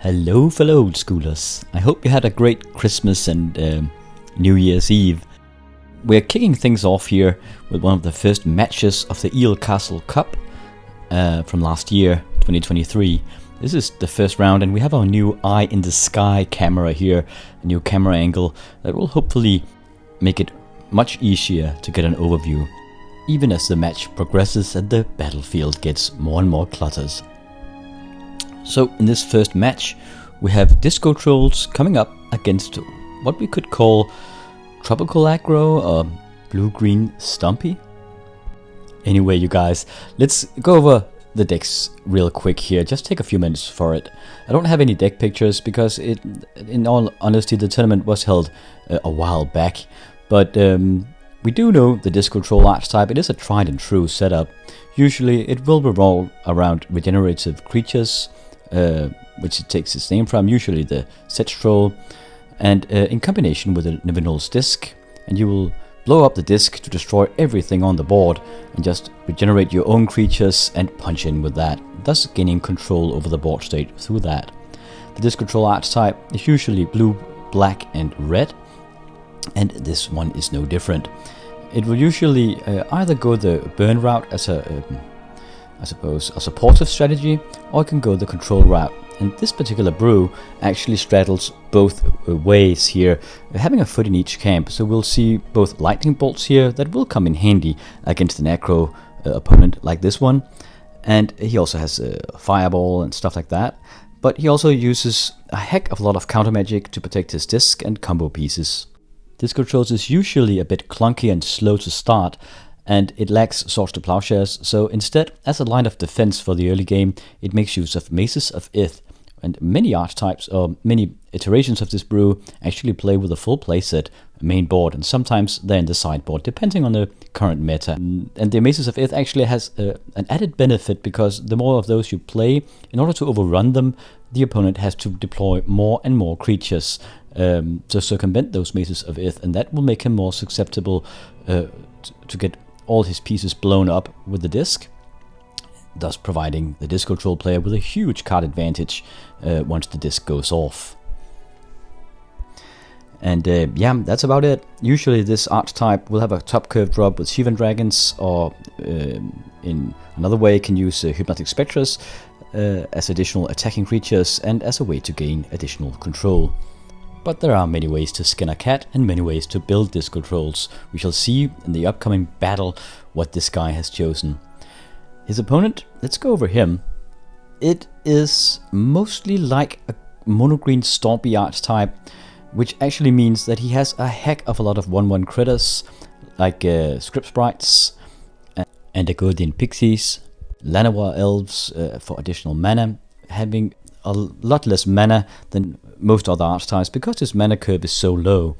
Hello fellow old schoolers, I hope you had a great Christmas and New Year's Eve. We're kicking things off here with one of the first matches of the Eel Castle Cup from last year, 2023. This is the first round and we have our new Eye in the Sky camera here, a new camera angle that will hopefully make it much easier to get an overview, even as the match progresses and the battlefield gets more and more cluttered. So in this first match, we have Disco Trolls coming up against what we could call Tropical Aggro or Blue-Green Stompy. Anyway, you guys, let's go over the decks real quick here. Just take a few minutes for it. I don't have any deck pictures because in all honesty, the tournament was held a while back. But we do know the Disco Troll archetype. It is a tried and true setup. Usually it will revolve around regenerative creatures, which it takes its name from, usually the Sedge Troll, and in combination with a Nivinol's Disc, and you will blow up the disc to destroy everything on the board and just regenerate your own creatures and punch in with that, thus gaining control over the board state through that. The Disco Troll archetype is usually blue, black and red, and this one is no different. It will usually either go the burn route as I suppose a supportive strategy, or it can go the control route. And this particular brew actually straddles both ways here, having a foot in each camp. So we'll see both lightning bolts here that will come in handy against an aggro opponent like this one. And he also has a fireball and stuff like that. But he also uses a heck of a lot of counter magic to protect his disc and combo pieces. Disco Trolls is usually a bit clunky and slow to start, and it lacks Swords to Plowshares, so instead, as a line of defense for the early game, it makes use of Maces of Ith. And many archetypes, or many iterations of this brew, actually play with a full playset main board, and sometimes they're in the sideboard, depending on the current meta. And the Maces of Ith actually has an added benefit, because the more of those you play, in order to overrun them, the opponent has to deploy more and more creatures to circumvent those Maces of Ith, and that will make him more susceptible to get all his pieces blown up with the disc, thus providing the Disco Troll player with a huge card advantage once the disc goes off. And yeah, that's about it. Usually this archetype will have a top curve drop with Shivan Dragons, or in another way can use Hypnotic Spectres as additional attacking creatures and as a way to gain additional control. But there are many ways to skin a cat and many ways to build Disco Trolls. We shall see in the upcoming battle what this guy has chosen. His opponent, let's go over him. It is mostly like a mono-green Stompy archetype, which actually means that he has a heck of a lot of 1/1 critters, like Script Sprites and the Golden Pixies, Llanowar Elves for additional mana, having a lot less mana than most other archetypes because his mana curve is so low.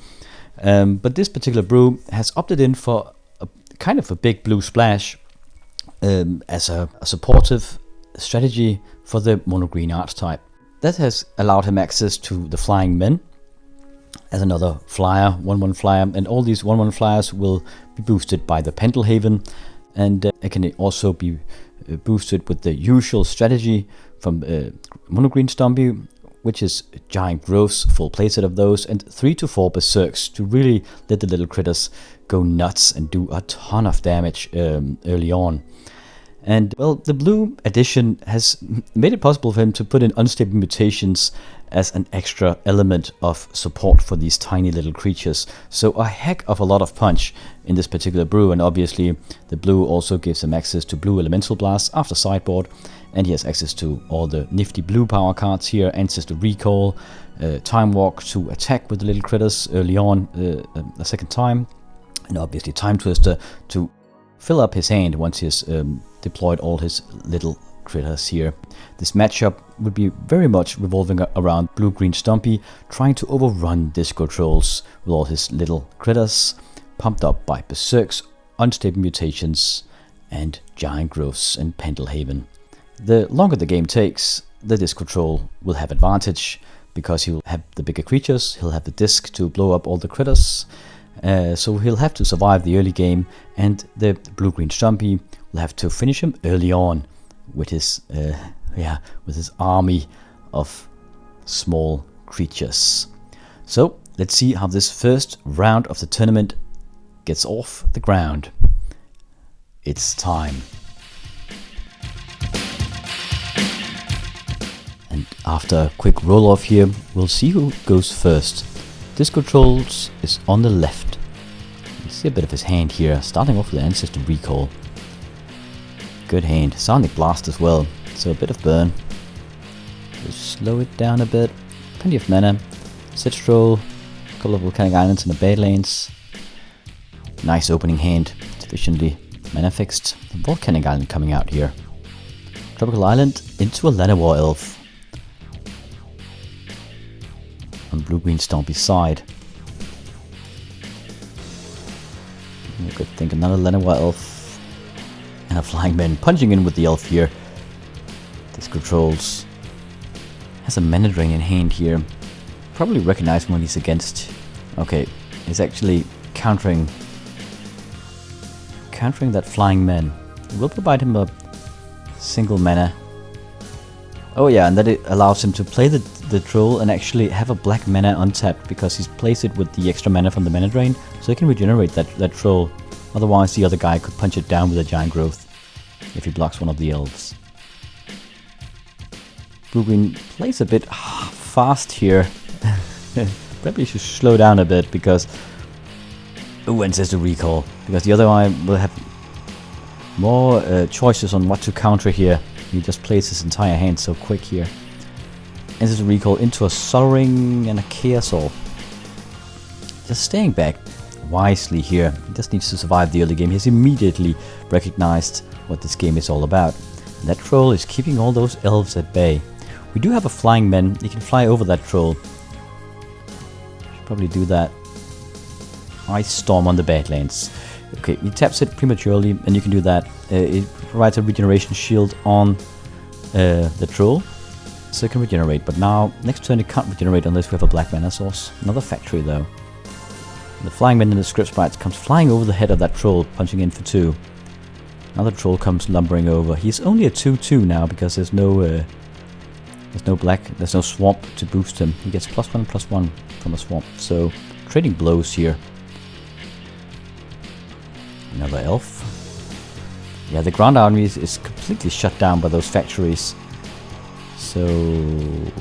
But this particular brew has opted in for a kind of a big blue splash as a supportive strategy for the mono-green archetype. That has allowed him access to the Flying Men as another flyer, 1/1 flyer, and all these 1/1 flyers will be boosted by the Pendelhaven, and it can also be boosted with the usual strategy from mono-green Stompy, which is giant growths, full playset of those, and 3 to 4 berserks to really let the little critters go nuts and do a ton of damage early on. And well, the blue edition has made it possible for him to put in unstable mutations as an extra element of support for these tiny little creatures. So a heck of a lot of punch in this particular brew, and obviously the blue also gives him access to blue elemental blasts after sideboard, and he has access to all the nifty blue power cards here, Ancestor Recall, Time Walk to attack with the little critters early on a second time, and obviously Time Twister to fill up his hand once he's deployed all his little critters here. This matchup would be very much revolving around Blue-Green Stompy trying to overrun Disco Trolls with all his little critters, pumped up by Berserks, unstable mutations, and giant growths and Pendelhaven. The longer the game takes, the Disco Troll will have advantage because he'll have the bigger creatures, he'll have the disc to blow up all the critters, so he'll have to survive the early game, and the Blue-Green Stompy will have to finish him early on with his army of small creatures. So let's see how this first round of the tournament gets off the ground. It's time. And after a quick roll off here, we'll see who goes first. Disco Trolls is on the left. You see a bit of his hand here, starting off with the Ancestor Recall. Good hand. Sonic Blast as well, so a bit of burn. Just slow it down a bit. Plenty of mana. Sedge Troll, a couple of Volcanic Islands in the Badlands. Nice opening hand, sufficiently mana fixed. The Volcanic Island coming out here. Tropical Island into a Llanowar Elf. On blue-green Stompy side. You could think another Llanowar Elf. And a Flying Man punching in with the Elf here. Disco Trolls. Has a mana drain in hand here. Probably recognize when he's against. Okay, he's actually countering that Flying Man. It will provide him a single mana. Oh yeah, and that it allows him to play the troll and actually have a black mana untapped because he's placed it with the extra mana from the mana drain, so he can regenerate that troll. Otherwise the other guy could punch it down with a Giant Growth if he blocks one of the elves. Blue-green plays a bit fast here. Probably should slow down a bit because... Oh, Ancestor Recall. Because the other guy will have more choices on what to counter here. He just plays his entire hand so quick here. Ancestor Recall into a Soldering and a Chaos Orb. Just staying back wisely here. He just needs to survive the early game. He has immediately recognized what this game is all about. And that troll is keeping all those elves at bay. We do have a Flying Man. He can fly over that troll. Should probably do that. Ice Storm on the Badlands. Okay, he taps it prematurely, and you can do that. It provides a regeneration shield on the troll, so it can regenerate. But now, next turn it can't regenerate unless we have a black mana source. Another factory though. The Flying Man in the Script Sprites comes flying over the head of that troll, punching in for 2. Another troll comes lumbering over. He's only a 2/2 now because there's no swamp to boost him. He gets +1/+1 from a swamp. So trading blows here. Another elf. Yeah, the ground army is completely shut down by those factories. So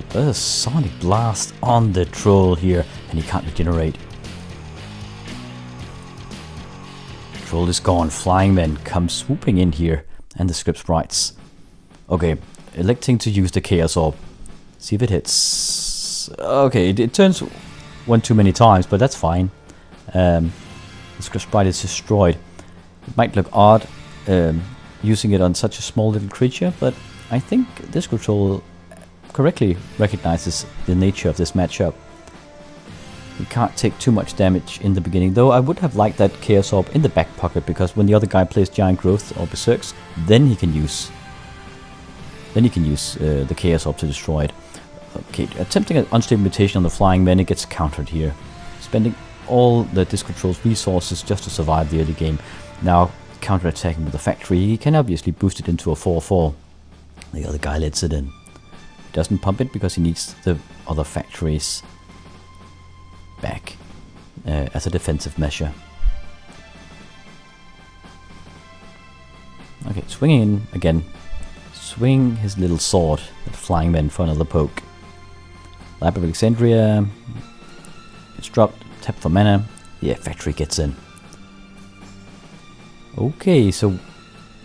there's a Sonic Blast on the troll here, and he can't regenerate. Troll is gone. Flying Man comes swooping in here, and the Script Sprites. Okay, electing to use the Chaos Orb. See if it hits. Okay, it turns one too many times, but that's fine. The Script Sprite is destroyed. It might look odd using it on such a small little creature, but I think this control correctly recognizes the nature of this matchup. You can't take too much damage in the beginning, though I would have liked that Chaos Orb in the back pocket, because when the other guy plays Giant Growth or Berserks, then he can use the Chaos Orb to destroy it. Okay, attempting an unstable mutation on the Flying Man, it gets countered here. Spending all the Disc Control's resources just to survive the early game. Now, counter-attacking with the factory, he can obviously boost it into a 4/4. The other guy lets it in. He doesn't pump it because he needs the other factories back as a defensive measure. Okay, swinging in again. Swing his little sword at Flying Man for another poke. Library of Alexandria. It's dropped. Tap for mana. Yeah, factory gets in. Okay, so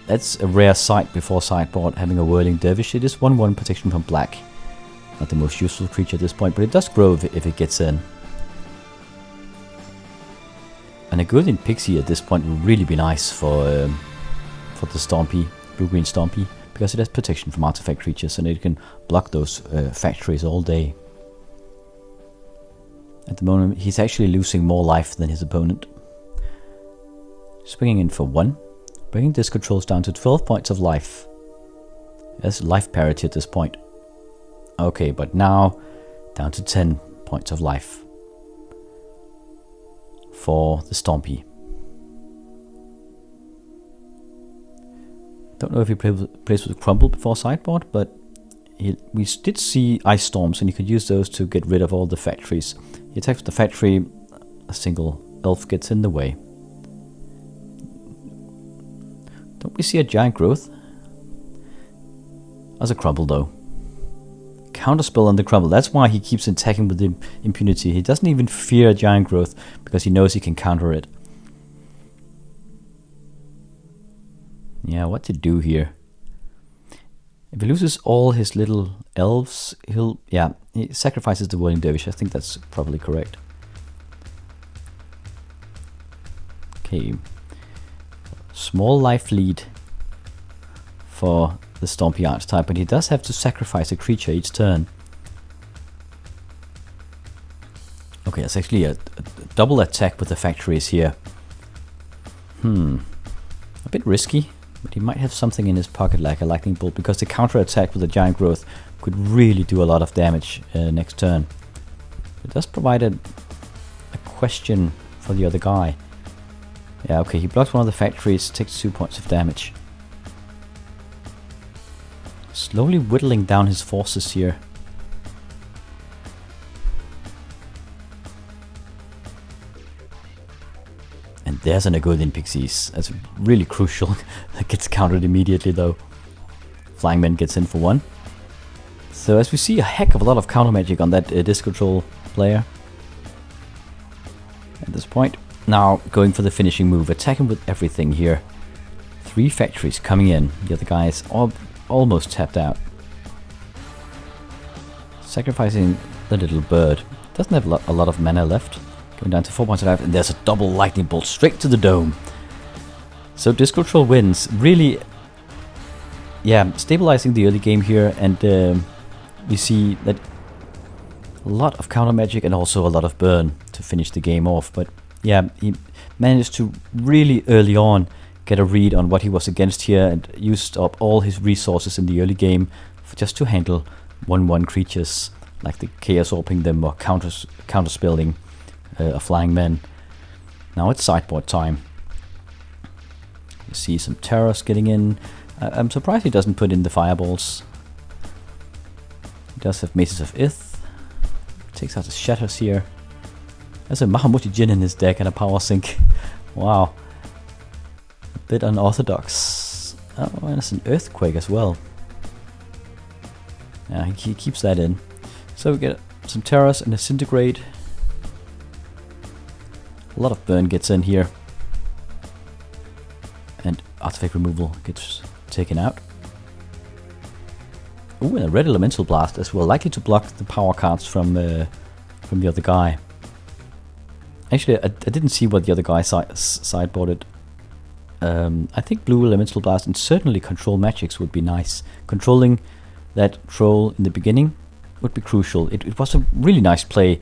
that's a rare sight before sideboard, having a Whirling Dervish. It is 1/1 protection from black. Not the most useful creature at this point, but it does grow if it gets in. And a Golden Pixie at this point would really be nice for the Stompy, blue-green Stompy, because it has protection from artifact creatures and it can block those factories all day. At the moment, he's actually losing more life than his opponent. Swinging in for 1, bringing Disc Controls down to 12 points of life. There's life parity at this point. Okay, but now down to 10 points of life for the Stompy. Don't know if he plays with Crumble before sideboard, but we did see ice storms, and he could use those to get rid of all the factories. He attacks the factory, a single elf gets in the way. Don't we see a giant growth? As a crumble though. Counterspell on the crumble. That's why he keeps attacking with the impunity. He doesn't even fear a giant growth because he knows he can counter it. Yeah, what to do here? If he loses all his little elves, he sacrifices the Whirling Dervish. I think that's probably correct. Okay. Small life lead for the Stompy archetype, but he does have to sacrifice a creature each turn. Okay, that's actually a double attack with the factories here. A bit risky, but he might have something in his pocket like a lightning bolt, because the counter attack with the giant growth could really do a lot of damage next turn. It does provide a question for the other guy. Yeah, okay, he blocks one of the factories, takes 2 points of damage. Slowly whittling down his forces here. And there's an Agolian Pixies. That's really crucial. That gets countered immediately though. Flying Man gets in for 1. So as we see, a heck of a lot of counter magic on that disc control player at this point. Now going for the finishing move, attacking with everything here. 3 factories coming in. The other guy is almost tapped out. Sacrificing the little bird. Doesn't have a lot of mana left. Going down to 4 points of life, and there's a double lightning bolt straight to the dome. So disc control wins. Really, yeah, stabilizing the early game here, and we see that a lot of counter magic and also a lot of burn to finish the game off. But yeah, he managed to really early on get a read on what he was against here, and used up all his resources in the early game just to handle 1/1 creatures, like the Chaos Orbing them or counterspelling a Flying Man. Now it's sideboard time. You see some terrors getting in. I'm surprised he doesn't put in the fireballs. He does have Maces of Ith. Takes out the Shatters here. There's a Mahamuti Jin in his deck and a Power Sink. Wow. A bit unorthodox. Oh, and there's an Earthquake as well. Yeah, he keeps that in. So we get some terrors and Disintegrate. A lot of burn gets in here. And artifact removal gets taken out. Ooh, and a red elemental blast as well, likely to block the power cards from the other guy. Actually, I didn't see what the other guy sideboarded. I think blue elemental blast and certainly control magics would be nice. Controlling that troll in the beginning would be crucial. It was a really nice play,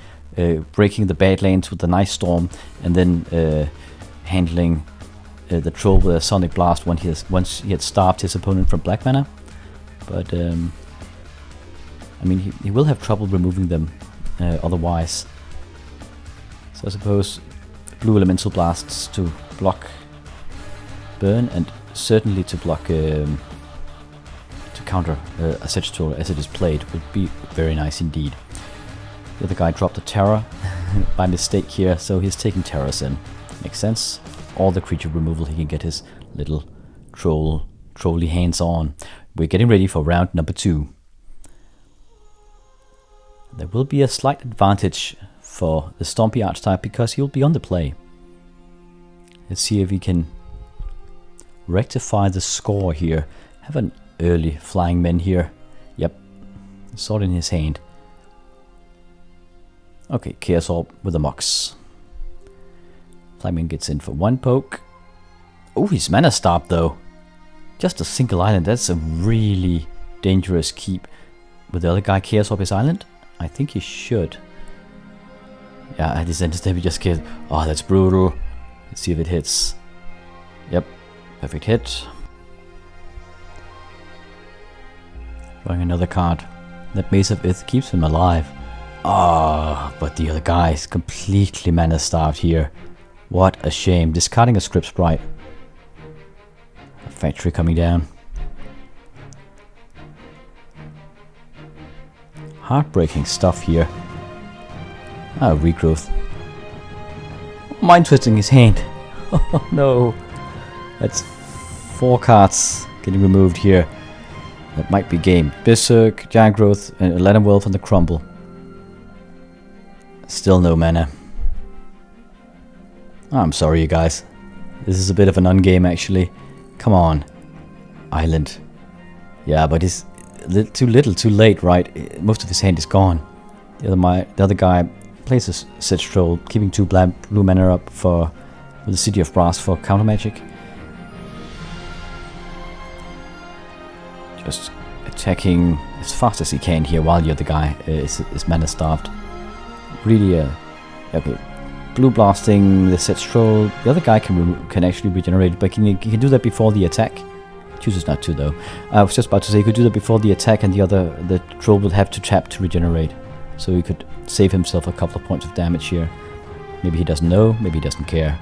breaking the Badlands with a nice storm, and then handling the troll with a sonic blast once he had starved his opponent from black mana. But I mean, he will have trouble removing them otherwise. So I suppose blue elemental blasts to block burn, and certainly to block to counter a Sagittor as it is played would be very nice indeed. The other guy dropped a Terror by mistake here, so he's taking Terrors in. Makes sense. All the creature removal he can get his little trolly hands on. We're getting ready for round number 2. There will be a slight advantage for the Stompy archetype because he'll be on the play. Let's see if he can rectify the score here. Have an early Flying Man here. Yep, sword in his hand. Okay, Chaos Orb with a Mox. Flying Man gets in for 1 poke. Oh, he's mana starved though. Just a single island, that's a really dangerous keep. With the other guy Chaos Orb his island? I think he should. Yeah, at this end step he just killed. Oh, that's brutal. Let's see if it hits. Yep, perfect hit. Drawing another card. That Mace of Ith keeps him alive. Ah, but the other guy is completely mana starved here. What a shame. Discarding a Script Sprite. A factory coming down. heartbreaking stuff here. Ah, regrowth. Mind twisting his hand. Oh no. That's 4 cards getting removed here. That might be game. Berserk, Giant Growth, and Aladdin Wealth on the crumble. Still no mana. I'm sorry, you guys. This is a bit of an ungame, actually. Come on. Island. Yeah, but it's too little, too late, right? Most of his hand is gone. The other guy plays a Sedge Troll, keeping 2 blue mana up for the City of Brass for counter magic. Just attacking as fast as he can here while the other guy is mana starved. Really, okay. Blue blasting the Sedge Troll. The other guy can actually regenerate, but he can do that before the attack. Chooses not to, though. I was just about to say he could do that before the attack, and the troll would have to tap to regenerate, so he could save himself a couple of points of damage here. Maybe he doesn't know. Maybe he doesn't care.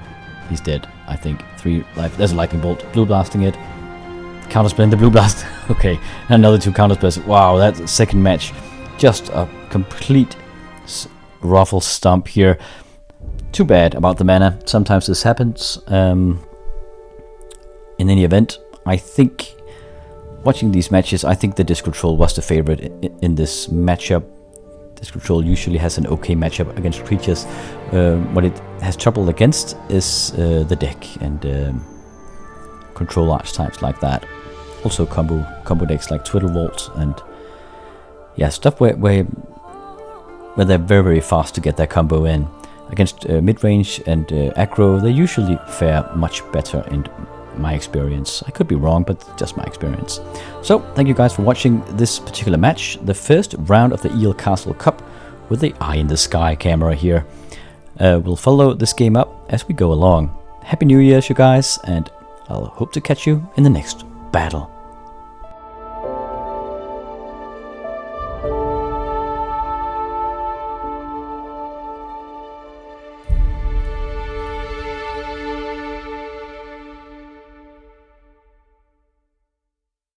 He's dead. I think 3 life. There's a lightning bolt. Blue blasting it. Counterspell the blue blast. Okay, another 2 counterspells. Wow, that second match, just a complete ruffle stump here. Too bad about the mana. Sometimes this happens. In any event, I think watching these matches, I think the Disc Troll was the favorite in this matchup. Disc Troll usually has an okay matchup against creatures. What it has trouble against is the deck and control archetypes like that. Also combo decks like Twiddle Vault and yeah, stuff where they're very, very fast to get their combo in. Against mid-range and aggro, they usually fare much better in my experience. I could be wrong, but just my experience. So, thank you guys for watching this particular match, the first round of the Eel Castle Cup with the Eye in the Sky camera here. We'll follow this game up as we go along. Happy New Year, you guys, and I'll hope to catch you in the next battle.